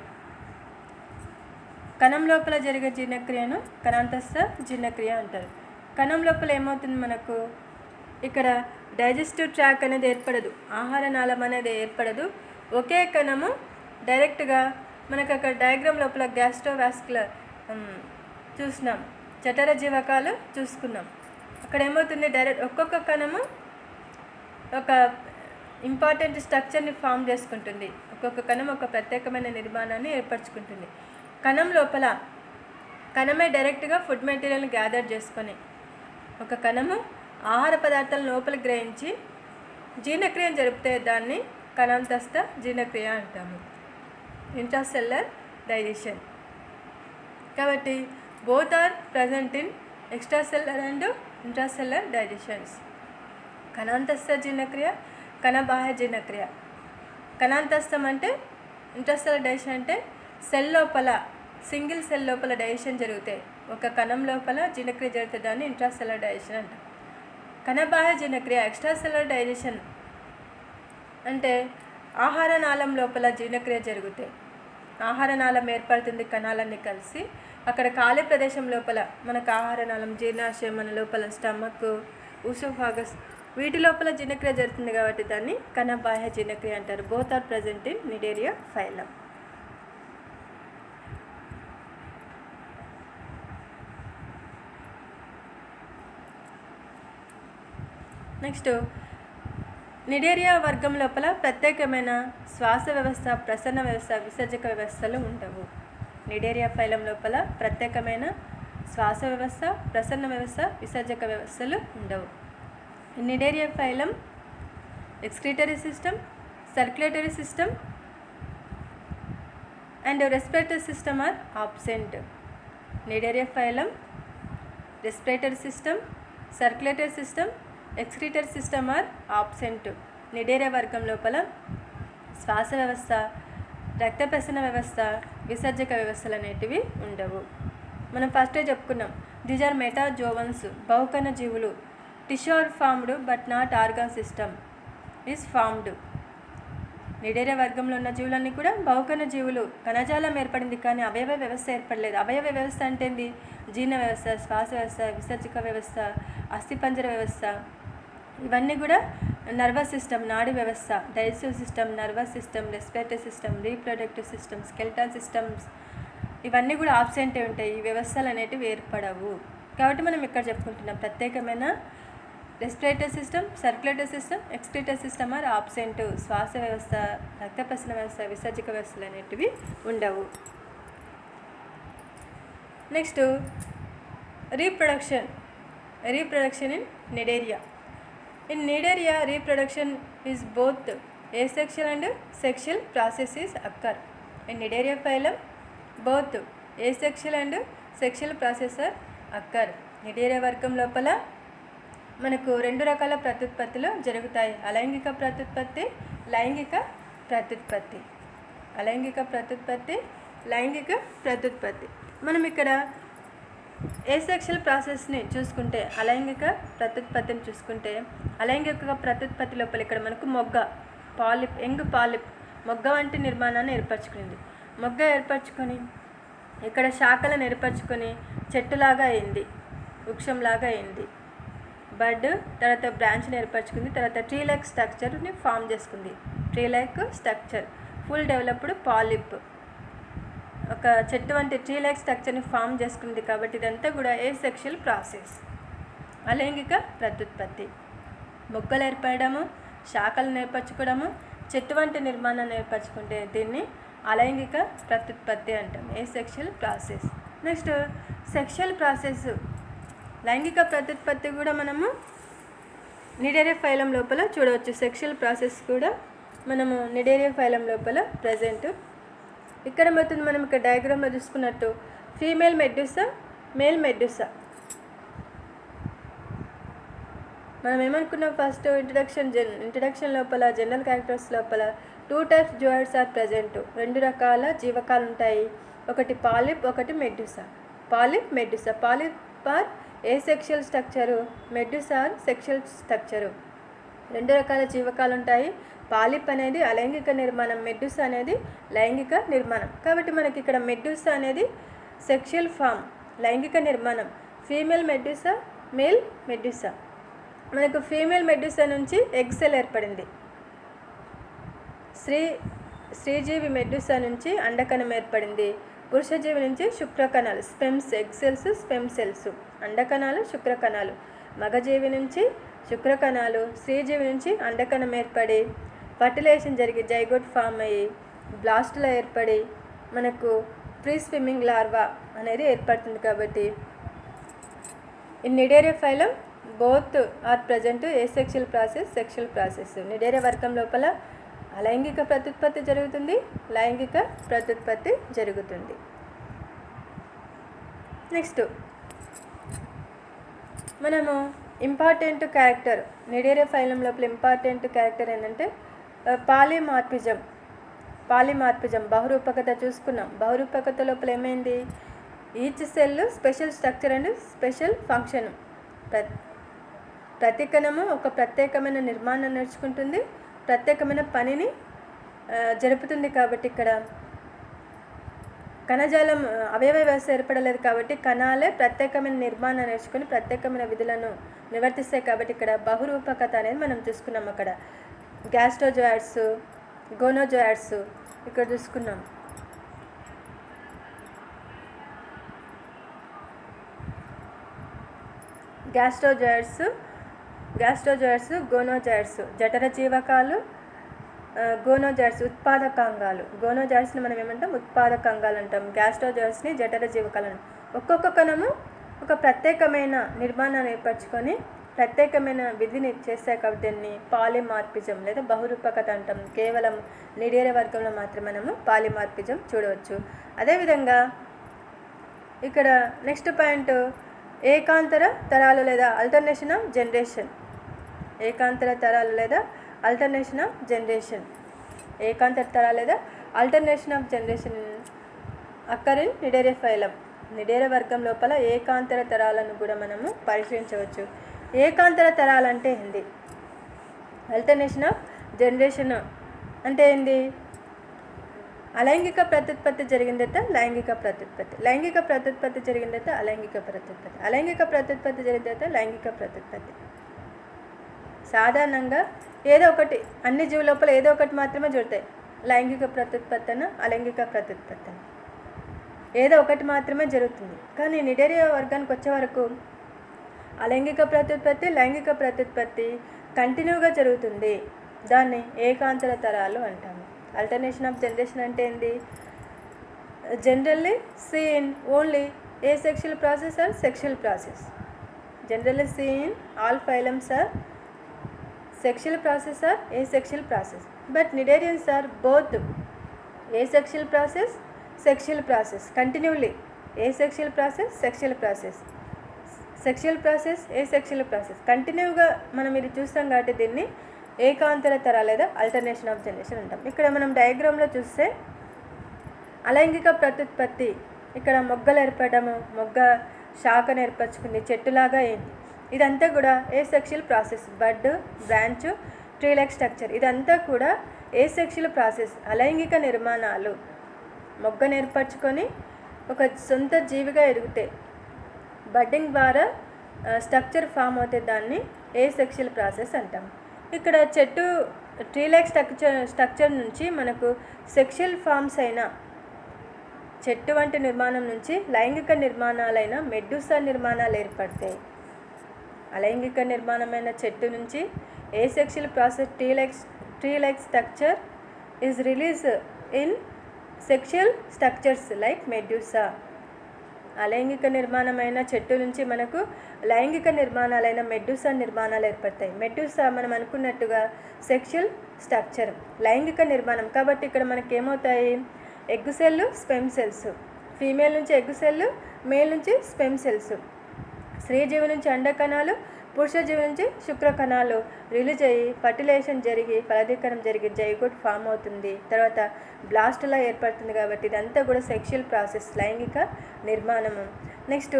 కణం లోపల జరిగే జీర్ణక్రియను కణాంతస్థ జీర్ణక్రియ అంటారు. కణం లోపల ఏమవుతుంది? మనకు ఇక్కడ డైజెస్టివ్ ట్రాక్ అనేది ఏర్పడదు, ఆహార నాళం అనేది ఏర్పడదు. ఒకే కణము డైరెక్ట్గా మనకు అక్కడ డయాగ్రామ్ లోపల గ్యాస్ట్రోవాస్కులర్ చూసినాం, జఠర జీవకాలు చూసుకున్నాం. అక్కడ ఏమవుతుంది? డైరెక్ట్ ఒక్కొక్క కణము ఒక ఇంపార్టెంట్ స్ట్రక్చర్ని ఫామ్ చేసుకుంటుంది. ఒక్కొక్క కణం ఒక ప్రత్యేకమైన నిర్మాణాన్ని ఏర్పరచుకుంటుంది. కణం లోపల కణమే డైరెక్ట్గా ఫుడ్ మెటీరియల్ని గ్యాదర్ చేసుకొని ఒక కణము ఆహార పదార్థాలను లోపలికి గ్రహించి జీర్ణక్రియను జరిపితే దాన్ని కణాంతస్థ జీర్ణక్రియ అంటాము. Intracellular digestion. కాబట్టి both are present in extracellular and intracellular digestions. కణాంతస్థ జీర్ణక్రియ, కణబాహ్య జీర్ణక్రియ. కణాంతస్థం అంటే ఇంట్రాసెల్యులర్ డైజెషన్ అంటే సెల్ లోపల సింగిల్ సెల్ లోపల డైజెషన్ జరుగుతాయి. ఒక కణం లోపల జీర్ణక్రియ జరుగుతుంది, దాన్ని ఇంట్రాసెల్యులర్ డైజెషన్ అంటారు. కణబాహ్య జీర్ణక్రియ ఎక్స్ట్రాసెల్యులర్ డైజెషన్ అంటే ఆహార నాళం లోపల జీర్ణక్రియ జరుగుతాయి. ఆహార నాళం ఏర్పడుతుంది కణాలన్నీ కలిసి. అక్కడ ఖాళీ ప్రదేశం లోపల మనకు ఆహార నాళం, జీర్ణాశయం, మన లోపల స్టమక్, ఊసోఫాగస్ వీటి లోపల జీర్ణక్రియ జరుగుతుంది. కాబట్టి దాన్ని కణబాహ్య జీర్ణక్రియ అంటారు. Both are present in Cnidaria phylum. Next Cnidaria వర్గం లోపల ప్రత్యేకమైన శ్వాస వ్యవస్థ, ప్రసరణ వ్యవస్థ, విసర్జక వ్యవస్థలు ఉండవు. నిడేరియా ఫైలం లోపల ప్రత్యేకమైన శ్వాస వ్యవస్థ, ప్రసరణ వ్యవస్థ, విసర్జక వ్యవస్థలు ఉండవు. Cnidaria phylum excretory system, circulatory system and respiratory system are absent. Nidaria phylum, respiratory system, circulatory system, excretory system are absent. Nidaria వర్గం లోపల శ్వాస వ్యవస్థ, రక్త ప్రసరణ వ్యవస్థ, విసర్జక వ్యవస్థలు అనేటివి ఉండవు. మనం ఫస్టే చెప్పుకున్నాం, దీస్ ఆర్ మెటాజోవన్స్, బహుకణ జీవులు. Tissue are formed but not organ system is formed. Cnidaria వర్గంలో ఉన్న జీవులన్నీ కూడా బహుకణ జీవులు. కణజాలం ఏర్పడింది కానీ అవయవ వ్యవస్థ ఏర్పడలేదు. అవయవ వ్యవస్థ అంటే ఏంది? జీర్ణ వ్యవస్థ, శ్వాస వ్యవస్థ, విసర్జక వ్యవస్థ, అస్థిపంజర వ్యవస్థ, ఇవన్నీ కూడా నర్వస్ సిస్టమ్, నాడీ వ్యవస్థ, digestive system, nervous system, respiratory system, reproductive system, skeletal systems, ఇవన్నీ కూడా ఆబ్సెంటే ఉంటాయి. ఈ వ్యవస్థలు అనేటివి ఏర్పడవు. కాబట్టి మనం ఇక్కడ చెప్పుకుంటున్నాం ప్రత్యేకమైన respiratory system, circulatory system, excretory system are absent. శ్వాస వ్యవస్థ, రక్త ప్రసరణ వ్యవస్థ, విసర్జక వ్యవస్థలు అనేటివి ఉండవు. Next reproduction in Cnidaria. In Cnidaria reproduction is both asexual and sexual processes occur. In Nidaria phylum both asexual and sexual processes occur. Cnidaria వర్గం లోపల మనకు రెండు రకాల ప్రత్యుత్పత్తులు జరుగుతాయి. అలైంగిక ప్రత్యుత్పత్తి, లైంగిక ప్రత్యుత్పత్తి. అలైంగిక ప్రత్యుత్పత్తి, లైంగిక ప్రత్యుత్పత్తి. మనం ఇక్కడ ఏసెక్షువల్ ప్రాసెస్ని చూసుకుంటే, అలైంగిక ప్రత్యుత్పత్తిని చూసుకుంటే, అలైంగిక ప్రత్యుత్పత్తి లోపల ఇక్కడ మనకు మొగ్గ, పాలిప్, యంగ్ పాలిప్ మొగ్గ వంటి నిర్మాణాన్ని ఏర్పరచుకుంది. మొగ్గ ఏర్పరచుకొని ఇక్కడ శాఖలను ఏర్పరచుకొని చెట్టులాగా అయింది, వృక్షంలాగా అయింది. బడ్ తర్వాత బ్రాంచ్ని ఏర్పరచుకుంది. తర్వాత ట్రీ లైక్ స్ట్రక్చర్ని ఫామ్ చేసుకుంది. Tree like structure, full developed polyp, ఒక చెట్టు వంటి ట్రీ లైక్ స్ట్రక్చర్ని ఫామ్ చేసుకుంది. కాబట్టి ఇదంతా కూడా ఏసెక్షువల్ ప్రాసెస్, అలైంగిక ప్రత్యుత్పత్తి. మొగ్గలు ఏర్పడము, శాఖలను ఏర్పరచుకోవడము, చెట్టు వంటి నిర్మాణాన్ని ఏర్పరచుకుంటే దీన్ని అలైంగిక ప్రత్యుత్పత్తి అంటాం, asexual process. Next sexual process, లైంగిక ప్రత్యుత్పత్తి కూడా మనము నిడేరియా ఫైలం లోపల చూడవచ్చు. సెక్షువల్ ప్రాసెస్ కూడా మనము నిడేరియా ఫైలం లోపల ప్రజెంట్. ఇక్కడ మొత్తం మనం ఇక్కడ డయాగ్రామ్లో చూసుకున్నట్టు ఫీమేల్ మెడ్యూసా, మేల్ మెడ్యూసా. మనం ఏమనుకున్నాం ఫస్ట్ ఇంట్రడక్షన్ లోపల జనరల్ క్యారెక్టర్స్ లోపల 2 types జూయిడ్స్ ఆర్ ప్రజెంట్. 2 రకాల జీవకాలు ఉంటాయి, ఒకటి పాలిప్, ఒకటి medusa. Polyp, medusa. Polyp are asexual structure, medusa are sexual structure. 2 రకాల జీవకాలు ఉంటాయి. పాలిప్ అనేది అలైంగిక నిర్మాణం, మెడ్యూసా అనేది లైంగిక నిర్మాణం. కాబట్టి మనకి ఇక్కడ మెడ్యూసా అనేది సెక్షువల్ ఫామ్, లైంగిక నిర్మాణం. Female medusa, male medusa. మనకు ఫీమేల్ మెడ్యూసా నుంచి ఎగ్ సెల్ ఏర్పడింది. స్త్రీజీవి మెడ్యూసా నుంచి అండకణం ఏర్పడింది. పురుషజీవి నుంచి శుక్రకణాలు, sperms, egg cells, sperm cells, అండకణాలు, శుక్రకణాలు. మగజీవి నుంచి శుక్రకణాలు, స్త్రీజీవి నుంచి అండకణం ఏర్పడి ఫర్టిలైజేషన్ జరిగి జైగోట్ ఫామ్ అయ్యి బ్లాస్ట్లో ఏర్పడి మనకు ఫ్రీ స్విమ్మింగ్ లార్వా అనేది ఏర్పడుతుంది. కాబట్టి in Cnidaria phylum both are present asexual process, sexual process. Cnidaria వర్గం లోపల అలైంగిక ప్రత్యుత్పత్తి జరుగుతుంది, లైంగిక ప్రత్యుత్పత్తి జరుగుతుంది. నెక్స్ట్ మనము ఇంపార్టెంట్ క్యారెక్టర్, నిడేరియా ఫైలం లోపల ఇంపార్టెంట్ క్యారెక్టర్ ఏంటంటే పాలిమార్పిజం, బహురూపకత చూసుకున్నాం. బహురూపకత లోపల ఏమైంది? Each cell special structure and special function. ప్రతి కణము ఒక ప్రత్యేకమైన నిర్మాణాన్ని నేర్చుకుంటుంది, ప్రత్యేకమైన పనిని జరుపుతుంది. కాబట్టి ఇక్కడ కణజాలం అవయవ వ్యవస్థ ఏర్పడలేదు కాబట్టి కణాలే ప్రత్యేకమైన నిర్మాణాన్ని నేర్చుకొని ప్రత్యేకమైన విధులను నిర్వర్తిస్తాయి. కాబట్టి ఇక్కడ బహురూపకత అనేది మనం చూసుకున్నాం. అక్కడ గ్యాస్ట్రోజోయిడ్స్, గోనోజోయిడ్స్ ఇక్కడ చూసుకున్నాం. గ్యాస్ట్రోజోయిడ్స్, గోనోజోయిడ్స్, జఠర జీవకాలు, గోనోజాయిడ్స్ ఉత్పాదకాంగాలు. గోనోజాయిడ్స్ని మనం ఏమంటాం? ఉత్పాదకాంగాలు అంటాం. గ్యాస్ట్రోజాయిడ్స్ని జఠర జీవకాలు అంటాం. ఒక్కొక్క కణము ఒక ప్రత్యేకమైన నిర్మాణాన్ని ఏర్పరచుకొని ప్రత్యేకమైన విధిని చేస్తాయి కాబట్టి దీన్ని పాలిమార్పిజం లేదా బహురూపకత అంటాం. కేవలం నిడేర వర్గంలో మాత్రమే మనము పాలిమార్పిజం చూడవచ్చు. అదేవిధంగా ఇక్కడ నెక్స్ట్ పాయింట్ ఏకాంతర తరాలు లేదా ఆల్టర్నేషన్ ఆఫ్ జనరేషన్. ఏకాంతర తరాలు లేదా ఆల్టర్నేషన్ ఆఫ్ జనరేషన్. ఏకాంతర తరాలు లేదా alternation of generation occur in Cnidaria phylum. నిడేర వర్గం లోపల ఏకాంతర తరాలను కూడా మనము పరిశీలించవచ్చు. ఏకాంతర తరాలు అంటే ఏంది? ఆల్టర్నేషన్ ఆఫ్ జనరేషన్ అంటే ఏంది? అలైంగిక ప్రత్యుత్పత్తి జరిగిన తర్వాత లైంగిక ప్రత్యుత్పత్తి, లైంగిక ప్రత్యుత్పత్తి జరిగిన తర్వాత అలైంగిక ప్రత్యుత్పత్తి, అలైంగిక ప్రత్యుత్పత్తి జరిగిన తర్వాత లైంగిక ప్రత్యుత్పత్తి. సాధారణంగా ఏదో ఒకటి, అన్ని జీవుల లోపల ఏదో ఒకటి మాత్రమే జరుగుతాయి. లైంగిక ప్రత్యుత్పత్తి అన్న అలైంగిక ప్రత్యుత్పత్తి అని ఏదో ఒకటి మాత్రమే జరుగుతుంది. కానీ నిడేరియా వర్గానికి వచ్చే వరకు అలైంగిక ప్రత్యుత్పత్తి లైంగిక ప్రత్యుత్పత్తి కంటిన్యూగా జరుగుతుంది. దాన్ని ఏకాంతర తరాలు అంటాము. ఆల్టర్నేషన్ ఆఫ్ జనరేషన్ అంటే ఏంది? Generally seen only asexual process or sexual process. Generally seen all phylums or sexual process or asexual process. But cnidarians are both asexual process sexual process continuously. Asexual process sexual process, sexual process asexual process కంటిన్యూగా మనం ఇది చూస్తాం కాబట్టి దీన్ని ఏకాంతర తర లేదా alternation of generation అంటాం. ఇక్కడ మనం డయాగ్రామ్లో చూస్తే అలైంగిక ప్రత్యుత్పత్తి, ఇక్కడ మొగ్గలు ఏర్పడము, మొగ్గ శాఖను ఏర్పరచుకుంది, చెట్టులాగా అయింది. ఇదంతా కూడా ఏ సెక్షువల్ ప్రాసెస్. బడ్, బ్రాంచ్, ట్రీ లైక్ స్ట్రక్చర్ ఇదంతా కూడా ఏ సెక్షువల్ ప్రాసెస్. అలైంగిక నిర్మాణాలు మొగ్గను ఏర్పరచుకొని ఒక సొంత జీవిగా ఎదుగుతాయి. బడ్డింగ్ ద్వారా స్ట్రక్చర్ ఫామ్ అవుతే దాన్ని ఏ సెక్షువల్ ప్రాసెస్ అంటాం. ఇక్కడ చెట్టు ట్రీ లైక్ స్ట్రక్చర్ నుంచి మనకు సెక్షువల్ ఫామ్స్ అయిన చెట్టు వంటి నిర్మాణం నుంచి లైంగిక నిర్మాణాలైన మెడ్యూసా నిర్మాణాలు ఏర్పడతాయి. అలైంగిక నిర్మాణమైన చెట్టు నుంచి asexual process tree like structure is release in sexual structures like medusa. అలైంగిక నిర్మాణమైన చెట్టు నుంచి మనకు లైంగిక నిర్మాణాలైన మెడ్యూసా నిర్మాణాలు ఏర్పడతాయి. మెడ్యూసా మనం అనుకున్నట్టుగా సెక్షువల్ స్ట్రక్చర్, లైంగిక నిర్మాణం. కాబట్టి ఇక్కడ మనకి ఏమవుతాయి? Egg cell, sperm cells. Female నుంచి ఎగ్ సెల్, మేల్ నుంచి స్పెమ్ సెల్స్. స్త్రీజీవి నుంచి అండకణాలు, పురుషజీవి నుంచి శుక్రకణాలు రిలీజ్ అయ్యి ఫర్టిలైజేషన్ జరిగి ఫలదీకరణం జరిగి జైగోట్ ఫామ్ అవుతుంది. తర్వాత బ్లాస్టులా ఏర్పడుతుంది. కాబట్టి ఇదంతా కూడా సెక్షువల్ ప్రాసెస్, లైంగిక నిర్మాణము. నెక్స్ట్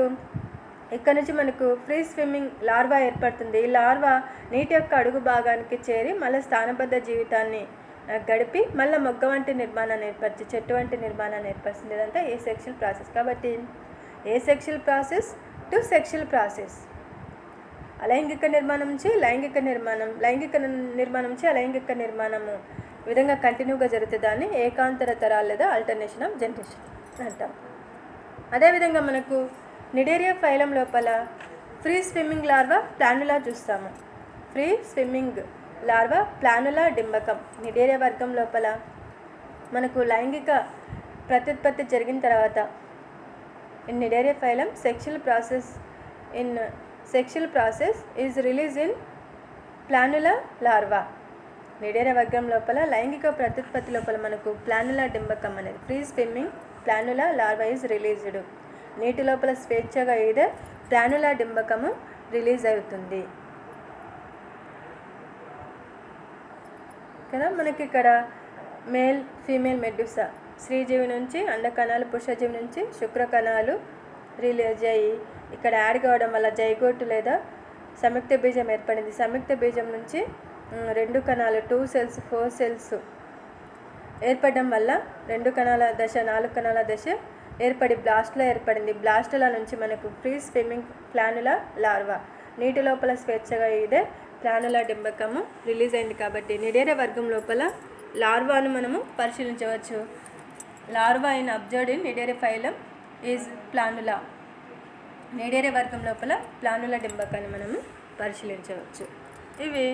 ఇక్కడ నుంచి మనకు ఫ్రీ స్విమ్మింగ్ లార్వా ఏర్పడుతుంది. ఈ లార్వా నీటి యొక్క అడుగు భాగానికి చేరి మళ్ళీ స్థానబద్ధ జీవితాన్ని గడిపి మళ్ళీ మొగ్గ వంటి నిర్మాణాన్ని ఏర్పరిచి చెట్టు వంటి నిర్మాణాన్ని ఏర్పరుస్తుంది. ఇదంతా ఏ సెక్షువల్ ప్రాసెస్. కాబట్టి asexual process to sexual process. అలైంగిక నిర్మాణం నుంచి లైంగిక నిర్మాణం, లైంగిక నిర్మాణం నుంచి అలైంగిక నిర్మాణము ఈ విధంగా కంటిన్యూగా జరుగుతుంది. దాన్ని ఏకాంతర తరాలు లేదా ఆల్టర్నేషన్ ఆఫ్ జనరేషన్ అంటాం. అదేవిధంగా మనకు నిడేరియా ఫైలం లోపల ఫ్రీ స్విమ్మింగ్ లార్వా ప్లానులా చూస్తాము. ఫ్రీ స్విమ్మింగ్ లార్వా ప్లానులా డింబకం. నిడేరియా వర్గం లోపల మనకు లైంగిక ప్రత్యుత్పత్తి జరిగిన తర్వాత in Cnidaria phylum sexual process is release in planula larva. Cnidaria వర్గం లోపల లైంగిక ప్రత్యుత్పత్తి లోపల మనకు ప్లానులా డింబకం అనేది free swimming planula larva is released. నీటి లోపల స్వేచ్ఛగా ఈదే ప్లానులా డింబకము రిలీజ్ అవుతుంది కదా. మనకి ఇక్కడ మేల్ ఫీమేల్ మెడ్యూసా, స్త్రీజీవి నుంచి అండకణాలు, పురుషజీవి నుంచి శుక్రకణాలు రిలీజ్ అయ్యి ఇక్కడ యాడ్ కావడం వల్ల జైగోట్ లేదా సంయుక్త బీజం ఏర్పడింది. సంయుక్త బీజం నుంచి 2 కణాలు 2 cells 4 cells ఏర్పడడం వల్ల 2 కణాల దశ 4 కణాల దశ ఏర్పడి బ్లాస్టులా ఏర్పడింది. బ్లాస్టుల నుంచి మనకు ఫ్రీ స్విమ్మింగ్ ప్లానులా లార్వా నీటి లోపల స్వేచ్ఛగా ఇదే ప్లానులా డింబకము రిలీజ్ అయింది. కాబట్టి నిడేరియా వర్గం లోపల లార్వాను మనము పరిశీలించవచ్చు. Larva in observed in Cnidaria phylum is planula. Cnidaria వర్గం లోపల ప్లానులా డింబకాన్ని మనము పరిశీలించవచ్చు. ఇవి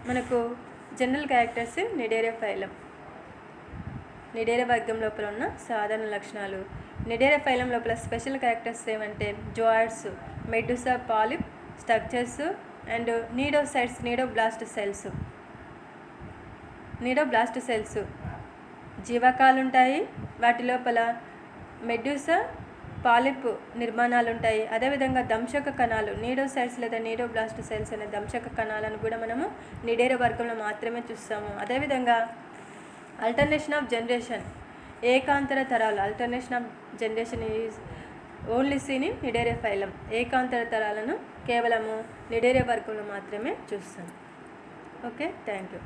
మనకు general characters in Cnidaria phylum. Cnidaria వర్గం లోపల ఉన్న సాధారణ లక్షణాలు. నిడేరియా ఫైలం లోపల స్పెషల్ క్యారెక్టర్స్ ఏమంటే zooids, medusa, polyp structures and cnidoblast cells జీవకాలు ఉంటాయి. వాటి లోపల మెడ్యూసా, పాలిప్ నిర్మాణాలు ఉంటాయి. అదేవిధంగా దంశక కణాలు, నీడోసైట్స్ లేదా నీడోబ్లాస్ట్ సెల్స్ అనే దంశక కణాలను కూడా మనము నిడేరియా వర్గంలో మాత్రమే చూస్తాము. అదేవిధంగా అల్టర్నేషన్ ఆఫ్ జనరేషన్, ఏకాంతర తరాలు. Alternation of generation is only seen in Cnidaria phylum. ఏకాంతర తరాలను కేవలము నిడేరియా వర్గంలో మాత్రమే చూస్తాం. Okay, thank you.